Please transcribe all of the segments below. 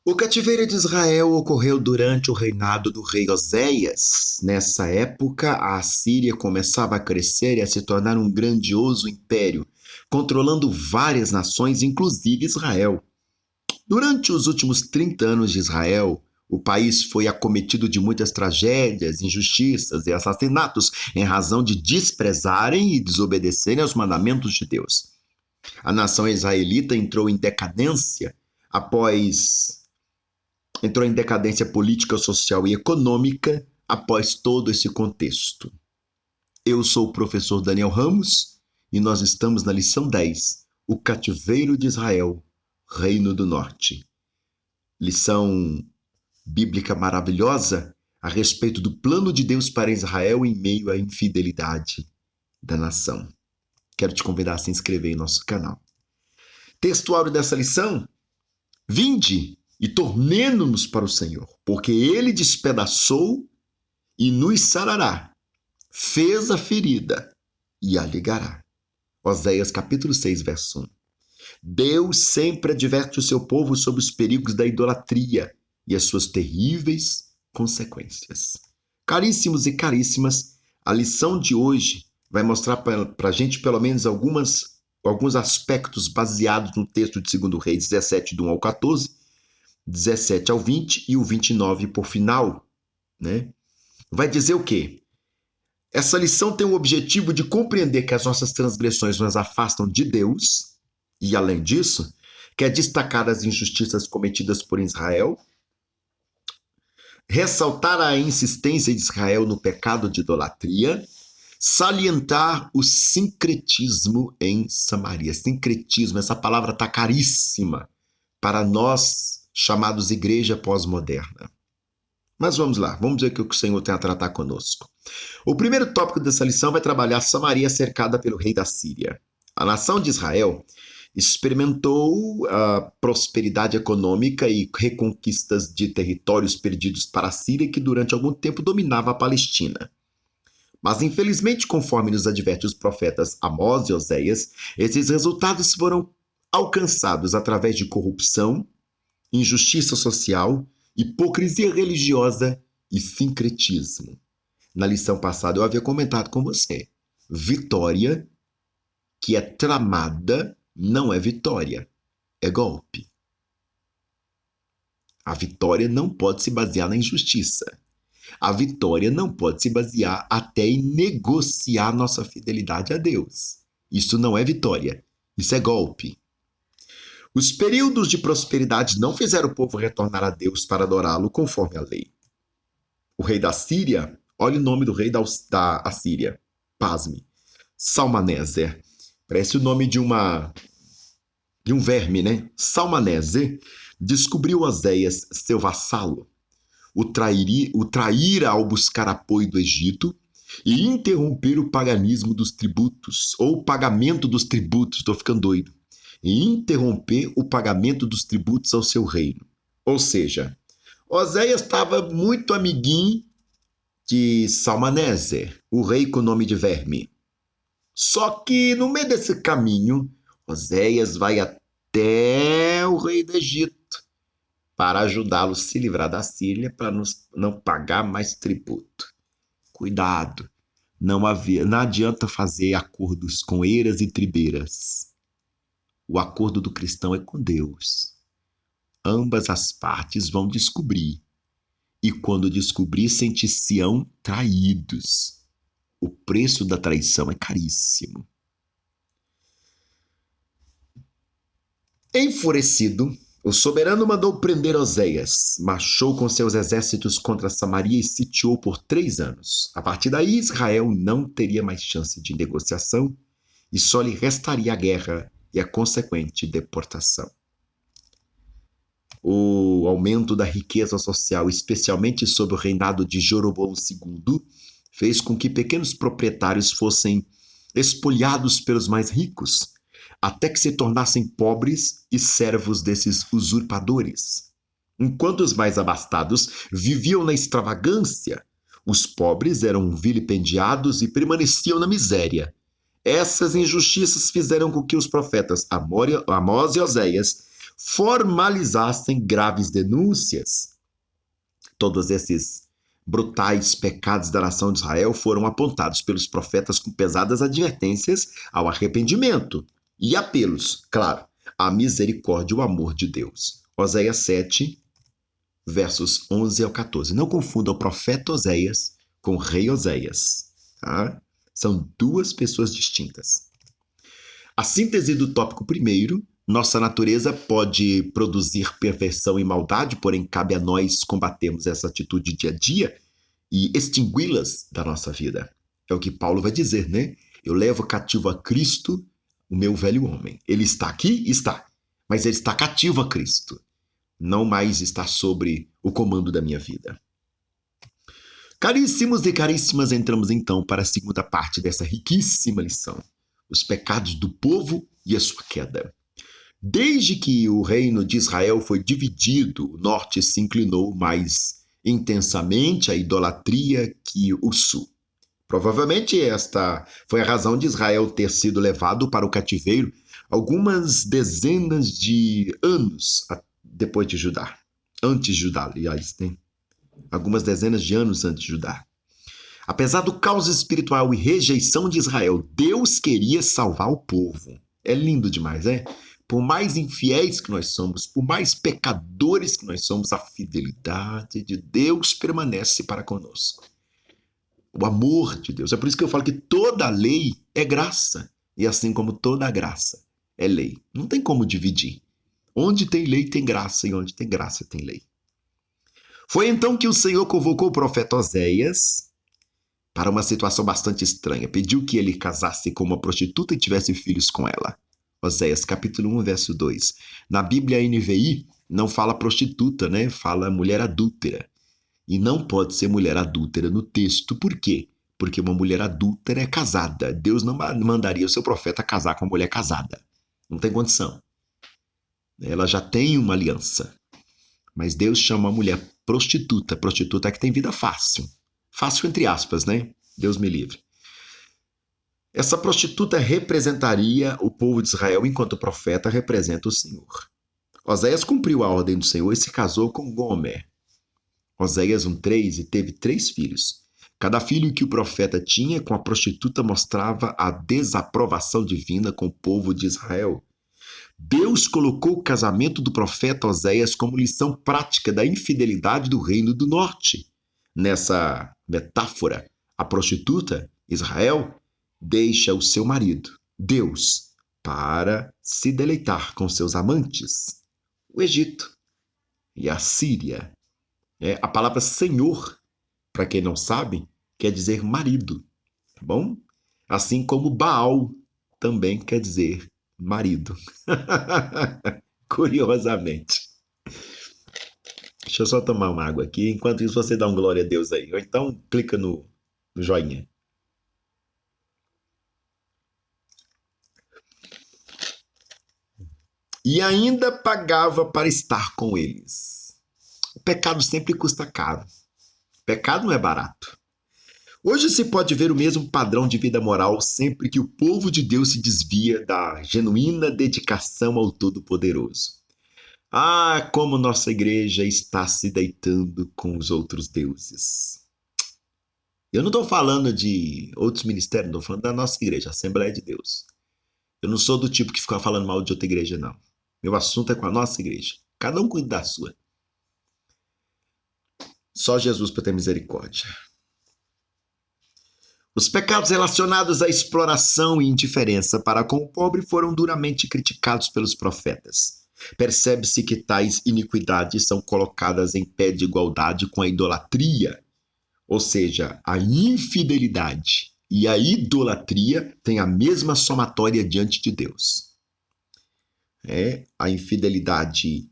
O cativeiro de Israel ocorreu durante o reinado do rei Oséias. Nessa época, a Assíria começava a crescer e a se tornar um grandioso império, controlando várias nações, inclusive Israel. Durante os últimos 30 anos de Israel, o país foi acometido de muitas tragédias, injustiças e assassinatos em razão de desprezarem e desobedecerem aos mandamentos de Deus. A nação israelita após entrou em decadência política, social e econômica após todo esse contexto. Eu sou o professor Daniel Ramos e nós estamos na lição 10, o cativeiro de Israel, Reino do Norte. Lição bíblica maravilhosa a respeito do plano de Deus para Israel em meio à infidelidade da nação. Quero te convidar a se inscrever em nosso canal. Textuário dessa lição: vinde e tornemo-nos para o Senhor, porque ele despedaçou e nos sarará, fez a ferida e a ligará. Oséias capítulo 6, verso 1. Deus sempre adverte o seu povo sobre os perigos da idolatria e as suas terríveis consequências. Caríssimos e caríssimas, a lição de hoje vai mostrar para a gente pelo menos alguns aspectos baseados no texto de 2 Reis 17, do 1 ao 14, 17 ao 20 e o 29 por final, né? Vai dizer o quê? Essa lição tem o objetivo de compreender que as nossas transgressões nos afastam de Deus e, além disso, quer destacar as injustiças cometidas por Israel, ressaltar a insistência de Israel no pecado de idolatria, salientar o sincretismo em Samaria. Sincretismo, essa palavra está caríssima para nós chamados igreja pós-moderna. Mas vamos lá, vamos ver o que o Senhor tem a tratar conosco. O primeiro tópico dessa lição vai trabalhar Samaria cercada pelo rei da Síria. A nação de Israel experimentou a prosperidade econômica e reconquistas de territórios perdidos para a Síria, que durante algum tempo dominava a Palestina. Mas, infelizmente, conforme nos adverte os profetas Amós e Oséias, esses resultados foram alcançados através de corrupção, injustiça social, hipocrisia religiosa e sincretismo. Na lição passada eu havia comentado com você. Vitória que é tramada não é vitória, é golpe. A vitória não pode se basear na injustiça. A vitória não pode se basear até em negociar nossa fidelidade a Deus. Isso não é vitória, isso é golpe. Os períodos de prosperidade não fizeram o povo retornar a Deus para adorá-lo conforme a lei. O rei da Síria, olha o nome do rei da Assíria, pasme, Salmaneser. Parece o nome de um verme, né? Salmaneser descobriu Oséias, seu vassalo, o traíra ao buscar apoio do Egito e interromper o paganismo dos tributos, ou o pagamento dos tributos, estou ficando doido, e interromper o pagamento dos tributos ao seu reino. Ou seja, Oséias estava muito amiguinho de Salmaneser, o rei com o nome de verme. Só que no meio desse caminho, Oséias vai até o rei do Egito para ajudá-lo a se livrar da Síria, para não pagar mais tributo. Cuidado, não adianta fazer acordos com eiras e tribeiras. O acordo do cristão é com Deus. Ambas as partes vão descobrir. E quando descobrir, sentir-se-ão traídos. O preço da traição é caríssimo. Enfurecido, o soberano mandou prender Oséias, marchou com seus exércitos contra Samaria e sitiou por 3 anos. A partir daí, Israel não teria mais chance de negociação e só lhe restaria a guerra e a consequente deportação. O aumento da riqueza social, especialmente sob o reinado de Jeroboão II, fez com que pequenos proprietários fossem espoliados pelos mais ricos, até que se tornassem pobres e servos desses usurpadores. Enquanto os mais abastados viviam na extravagância, os pobres eram vilipendiados e permaneciam na miséria. Essas injustiças fizeram com que os profetas Amós e Oséias formalizassem graves denúncias. Todos esses brutais pecados da nação de Israel foram apontados pelos profetas com pesadas advertências ao arrependimento e apelos, claro, à misericórdia e ao amor de Deus. Oséias 7, versos 11 ao 14. Não confunda o profeta Oséias com o rei Oséias. Tá? São duas pessoas distintas. A síntese do tópico primeiro: nossa natureza pode produzir perversão e maldade, porém cabe a nós combatermos essa atitude dia a dia e extingui-las da nossa vida. É o que Paulo vai dizer, né? Eu levo cativo a Cristo o meu velho homem. Ele está aqui? Está. Mas ele está cativo a Cristo. Não mais está sobre o comando da minha vida. Caríssimos e caríssimas, entramos então para a segunda parte dessa riquíssima lição: os pecados do povo e a sua queda. Desde que o reino de Israel foi dividido, o norte se inclinou mais intensamente à idolatria que o sul. Provavelmente esta foi a razão de Israel ter sido levado para o cativeiro algumas dezenas de anos depois de Judá. Antes de Judá, aliás, né? Algumas dezenas de anos antes de Judá. Apesar do caos espiritual e rejeição de Israel, Deus queria salvar o povo. É lindo demais, né? Por mais infiéis que nós somos, por mais pecadores que nós somos, a fidelidade de Deus permanece para conosco. O amor de Deus. É por isso que eu falo que toda lei é graça. E assim como toda graça é lei. Não tem como dividir. Onde tem lei tem graça, e onde tem graça tem lei. Foi então que o Senhor convocou o profeta Oséias para uma situação bastante estranha. Pediu que ele casasse com uma prostituta e tivesse filhos com ela. Oséias capítulo 1, verso 2. Na Bíblia NVI não fala prostituta, né? Fala mulher adúltera. E não pode ser mulher adúltera no texto. Por quê? Porque uma mulher adúltera é casada. Deus não mandaria o seu profeta casar com uma mulher casada. Não tem condição. Ela já tem uma aliança. Mas Deus chama a mulher prostituta. Prostituta é que tem vida fácil. Fácil entre aspas, né? Deus me livre. Essa prostituta representaria o povo de Israel, enquanto o profeta representa o Senhor. Oséias cumpriu a ordem do Senhor e se casou com Gomer. Oséias 1:3, e teve 3 filhos. Cada filho que o profeta tinha com a prostituta mostrava a desaprovação divina com o povo de Israel. Deus colocou o casamento do profeta Oséias como lição prática da infidelidade do reino do norte. Nessa metáfora, a prostituta, Israel, deixa o seu marido, Deus, para se deleitar com seus amantes, o Egito e a Síria. A palavra Senhor, para quem não sabe, quer dizer marido, tá bom? Assim como Baal também quer dizer marido. Curiosamente. Deixa eu só tomar uma água aqui. Enquanto isso, você dá um glória a Deus aí. Ou então, clica no joinha. E ainda pagava para estar com eles. O pecado sempre custa caro. O pecado não é barato. Hoje se pode ver o mesmo padrão de vida moral sempre que o povo de Deus se desvia da genuína dedicação ao Todo-Poderoso. Ah, como nossa igreja está se deitando com os outros deuses. Eu não estou falando de outros ministérios, não estou falando da nossa igreja, Assembleia de Deus. Eu não sou do tipo que fica falando mal de outra igreja, não. Meu assunto é com a nossa igreja. Cada um cuida da sua. Só Jesus para ter misericórdia. Os pecados relacionados à exploração e indiferença para com o pobre foram duramente criticados pelos profetas. Percebe-se que tais iniquidades são colocadas em pé de igualdade com a idolatria, ou seja, a infidelidade e a idolatria têm a mesma somatória diante de Deus. A infidelidade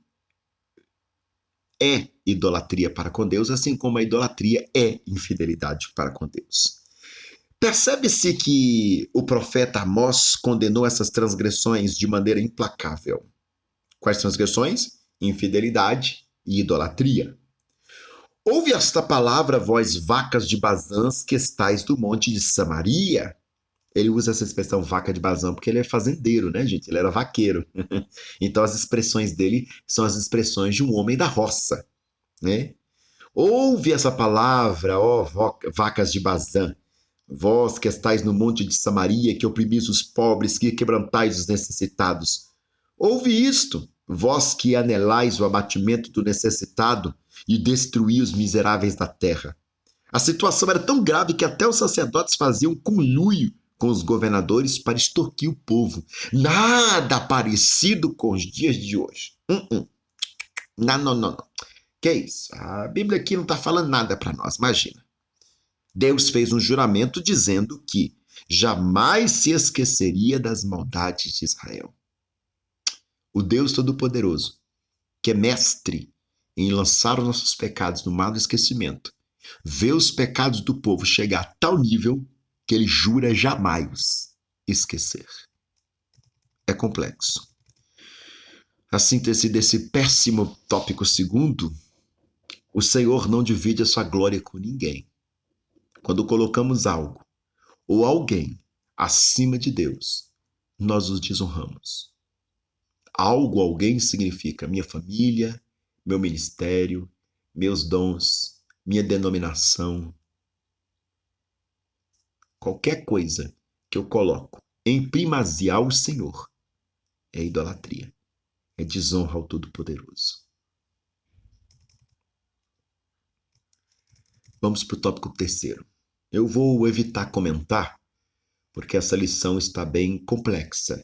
é idolatria para com Deus, assim como a idolatria é infidelidade para com Deus. Percebe-se que o profeta Amós condenou essas transgressões de maneira implacável. Quais transgressões? Infidelidade e idolatria. Ouve esta palavra, vós vacas de Bazãs que estais do monte de Samaria. Ele usa essa expressão vaca de Bazã porque ele é fazendeiro, né, gente? Ele era vaqueiro. Então as expressões dele são as expressões de um homem da roça, né? Ouve essa palavra, ó vacas de Bazã, vós que estais no monte de Samaria, que oprimis os pobres, que quebrantais os necessitados. Ouve isto, vós que anelais o abatimento do necessitado e destruí os miseráveis da terra. A situação era tão grave que até os sacerdotes faziam conluio com os governadores para extorquir o povo. Nada parecido com os dias de hoje. Não, não, não, não. Que é isso? A Bíblia aqui não está falando nada para nós, imagina. Deus fez um juramento dizendo que jamais se esqueceria das maldades de Israel. O Deus Todo-Poderoso, que é mestre em lançar os nossos pecados no mar do esquecimento, vê os pecados do povo chegar a tal nível que ele jura jamais esquecer. É complexo. A síntese desse péssimo tópico segundo, o Senhor não divide a sua glória com ninguém. Quando colocamos algo ou alguém acima de Deus, nós os desonramos. Algo, alguém significa minha família, meu ministério, meus dons, minha denominação. Qualquer coisa que eu coloco em primazia ao Senhor é idolatria, é desonra ao Todo-Poderoso. Vamos para o tópico terceiro. Eu vou evitar comentar, porque essa lição está bem complexa.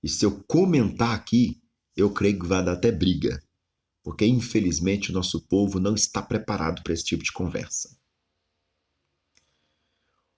E se eu comentar aqui, eu creio que vai dar até briga, porque infelizmente o nosso povo não está preparado para esse tipo de conversa.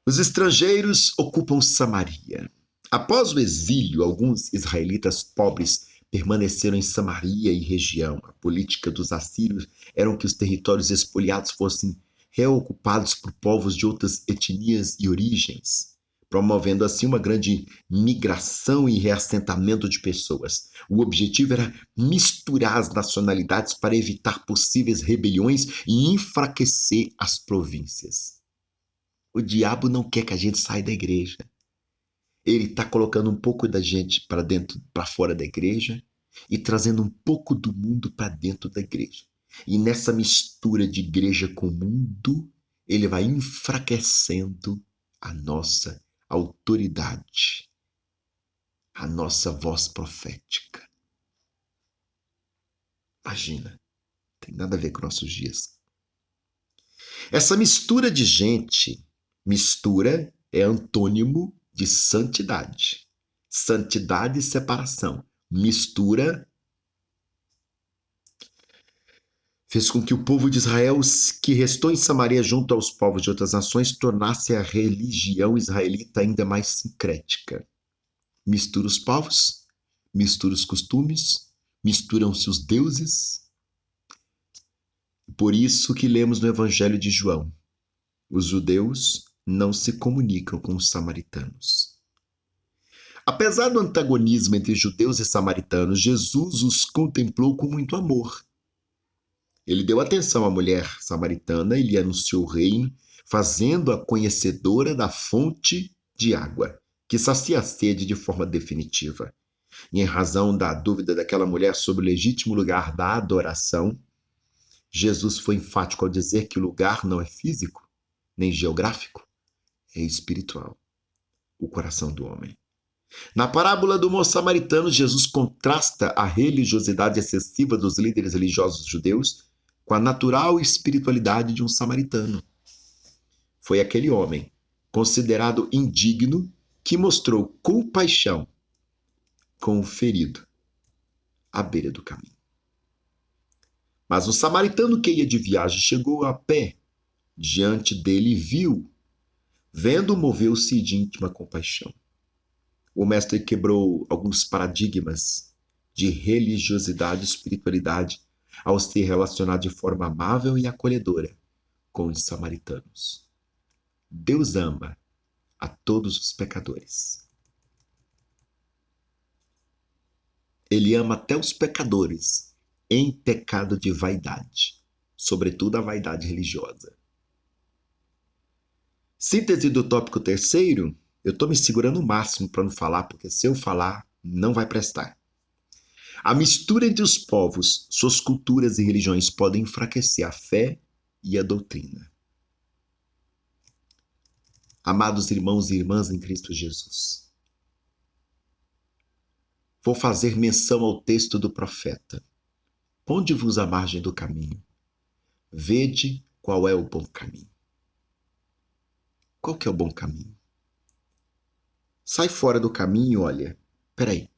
Os estrangeiros ocupam Samaria. Após o exílio, alguns israelitas pobres permaneceram em Samaria e região. A política dos assírios era que os territórios expoliados fossem reocupados por povos de outras etnias e origens, promovendo assim uma grande migração e reassentamento de pessoas. O objetivo era misturar as nacionalidades para evitar possíveis rebeliões e enfraquecer as províncias. O diabo não quer que a gente saia da igreja. Ele está colocando um pouco da gente para dentro, para fora da igreja e trazendo um pouco do mundo para dentro da igreja. E nessa mistura de igreja com mundo, ele vai enfraquecendo a nossa autoridade, a nossa voz profética. Imagina, tem nada a ver com nossos dias. Essa mistura de gente, mistura é antônimo de santidade. Santidade e separação. Mistura fez com que o povo de Israel, que restou em Samaria junto aos povos de outras nações, tornasse a religião israelita ainda mais sincrética. Mistura os povos, mistura os costumes, misturam-se os deuses. Por isso que lemos no Evangelho de João: os judeus não se comunicam com os samaritanos. Apesar do antagonismo entre judeus e samaritanos, Jesus os contemplou com muito amor. Ele deu atenção à mulher samaritana e lhe anunciou o reino, fazendo-a conhecedora da fonte de água, que sacia a sede de forma definitiva. E em razão da dúvida daquela mulher sobre o legítimo lugar da adoração, Jesus foi enfático ao dizer que o lugar não é físico, nem geográfico, é espiritual, o coração do homem. Na parábola do moço samaritano, Jesus contrasta a religiosidade excessiva dos líderes religiosos judeus com a natural espiritualidade de um samaritano. Foi aquele homem, considerado indigno, que mostrou compaixão com o ferido à beira do caminho. Mas o samaritano que ia de viagem chegou a pé diante dele e viu. Vendo, moveu-se de íntima compaixão. O mestre quebrou alguns paradigmas de religiosidade e espiritualidade ao se relacionar de forma amável e acolhedora com os samaritanos. Deus ama a todos os pecadores. Ele ama até os pecadores em pecado de vaidade, sobretudo a vaidade religiosa. Síntese do tópico terceiro: Eu estou me segurando o máximo para não falar, porque se eu falar, não vai prestar. A mistura entre os povos, suas culturas e religiões podem enfraquecer a fé e a doutrina. Amados irmãos e irmãs em Cristo Jesus, vou fazer menção ao texto do profeta. Ponde-vos à margem do caminho. Vede qual é o bom caminho. Qual que é o bom caminho? Sai fora do caminho, olha. Peraí, vou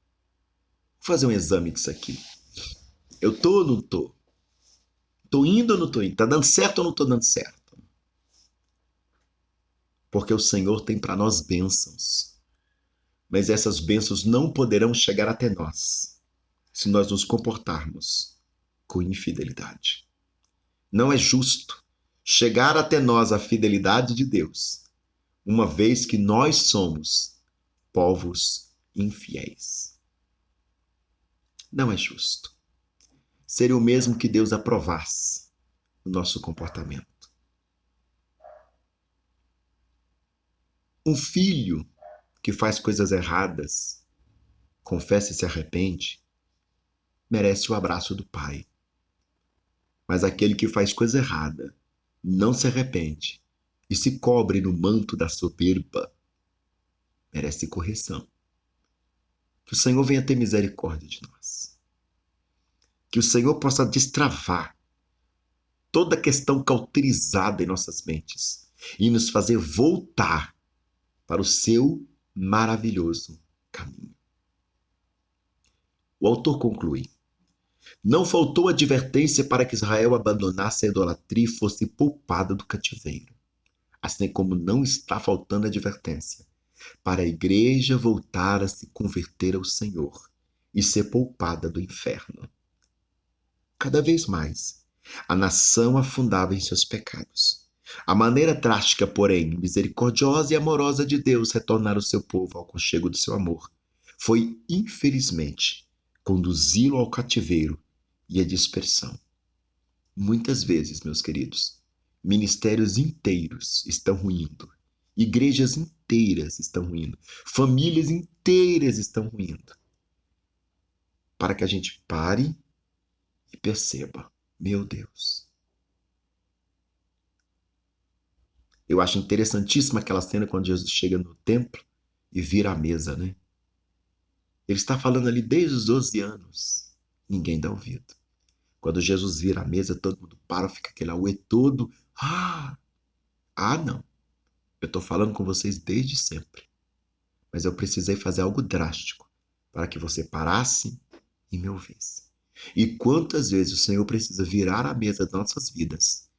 fazer um exame disso aqui. Eu tô ou não tô? Tô indo ou não tô indo? Tá dando certo ou não tô dando certo? Porque o Senhor tem para nós bênçãos. Mas essas bênçãos não poderão chegar até nós se nós nos comportarmos com infidelidade. Não é justo chegar até nós a fidelidade de Deus, uma vez que nós somos povos infiéis. Não é justo. Seria o mesmo que Deus aprovasse o nosso comportamento. Um filho que faz coisas erradas, confessa e se arrepende, merece o abraço do pai. Mas aquele que faz coisa errada, não se arrepende e se cobre no manto da soberba, merece correção. Que o Senhor venha ter misericórdia de nós. Que o Senhor possa destravar toda a questão cauterizada em nossas mentes e nos fazer voltar para o seu maravilhoso caminho. O autor conclui: não faltou advertência para que Israel abandonasse a idolatria e fosse poupada do cativeiro, assim como não está faltando advertência para a igreja voltar a se converter ao Senhor e ser poupada do inferno. Cada vez mais, a nação afundava em seus pecados. A maneira drástica, porém, misericordiosa e amorosa de Deus retornar o seu povo ao aconchego do seu amor foi, infelizmente, conduzi-lo ao cativeiro e à dispersão. Muitas vezes, meus queridos, ministérios inteiros estão ruindo, igrejas inteiras estão ruindo, famílias inteiras estão ruindo. Para que a gente pare e perceba, meu Deus. Eu acho interessantíssima aquela cena quando Jesus chega no templo e vira a mesa, né? Ele está falando ali desde os 12 anos. Ninguém dá ouvido. Quando Jesus vira a mesa, todo mundo para, fica aquele auê todo. Não. Eu estou falando com vocês desde sempre. Mas eu precisei fazer algo drástico para que você parasse e me ouvisse. E quantas vezes o Senhor precisa virar a mesa das nossas vidas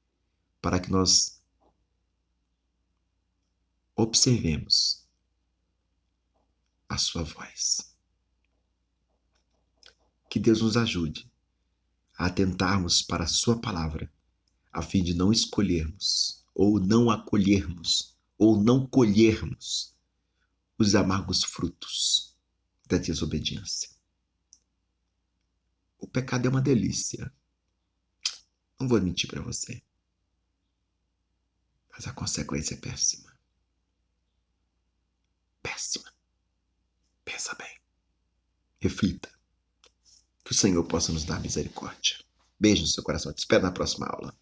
para que nós observemos a sua voz. Que Deus nos ajude a atentarmos para a sua palavra, a fim de não escolhermos, ou não acolhermos, ou não colhermos os amargos frutos da desobediência. O pecado é uma delícia. Não vou mentir para você. Mas a consequência é péssima. Péssima. Pensa bem. Reflita. Que o Senhor possa nos dar misericórdia. Beijo no seu coração. Te espero na próxima aula.